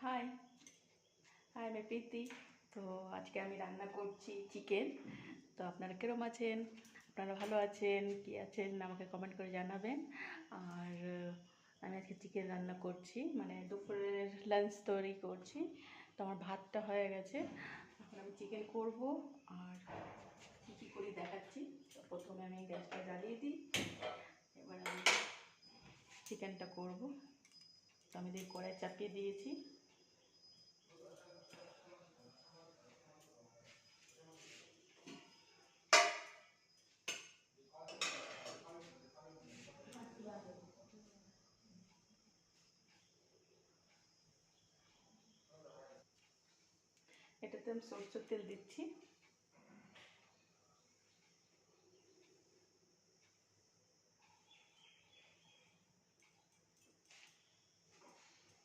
High high আমি প্রীতি। তো আজকে আমি রান্না করছি চিকেন। তো আপনারা কিরম আছেন? আপনারা ভালো আছেন কি আছেন আমাকে কমেন্ট করে জানাবেন। আর আমি আজকে চিকেন রান্না করছি, মানে দুপুরের লাঞ্চ তৈরি করছি। তো আমার ভাতটা হয়ে গেছে, এখন আমি চিকেন করব। আর কী কী করি দেখাচ্ছি। তো প্রথমে আমি গ্যাসটা জ্বালিয়ে দিই, এবার আমি চিকেনটা করব। তো আমি কড়াই চাপিয়ে দিয়েছি। এটাতে আমি সরষের তেল দিচ্ছি।